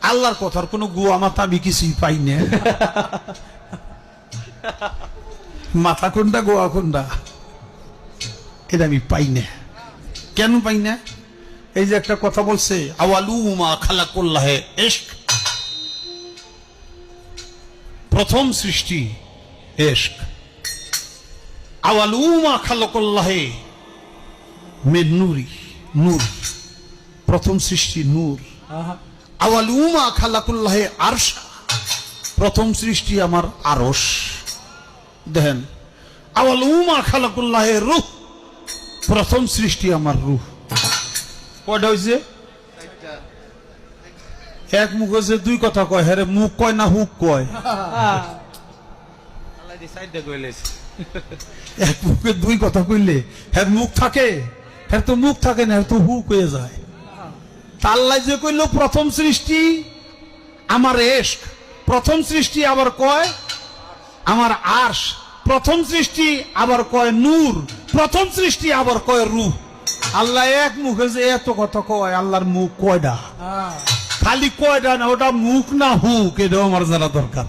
আল্লাহর কথার কোনো গুয়া মাথা আমি কিছুই পাই না। মাথা কোনটা গোয়া কোনটা এটা আমি পাই না। কেন পাই না? এই যে একটা কথা বলছে, আওয়ালু মা খালাকুল্লাহে ইশক, প্রথম সৃষ্টি ইশক। আওয়ালু মা খালাকুল্লাহে মিন নূরি, নূর, প্রথম সৃষ্টি নূর। আওয়ালু মা খালাকুল্লাহে আরশ, প্রথম সৃষ্টি আমার আরশ। দেখেন, আওয়ালু মা খালাকুল্লাহে রূহ, প্রথম সৃষ্টি আমার রূহ। কয়টা হয়েছে? এক মুখ হয়েছে দুই কথা কয়, হ্যাঁ মুখ কয় না হুক কয়? এক মুখে দুই কথা কইলে হ্যাঁ মুখ থাকে, হ্যাঁ তো মুখ থাকে না, তো হুক হয়ে যায়। আল্লাহ যে কইল প্রথম সৃষ্টি আমার ইশক, প্রথম সৃষ্টি আবার কয় আমার আরশ, প্রথম সৃষ্টি আবার কয় নূর, প্রথম সৃষ্টি আবার কয় রূহ। আল্লাহ এক মুখে যে এত কথা কয়, আল্লাহর মুখ কয়টা? খালি কয়টা না, ওটা মুখ না হুক, এটাও আমার জানা দরকার।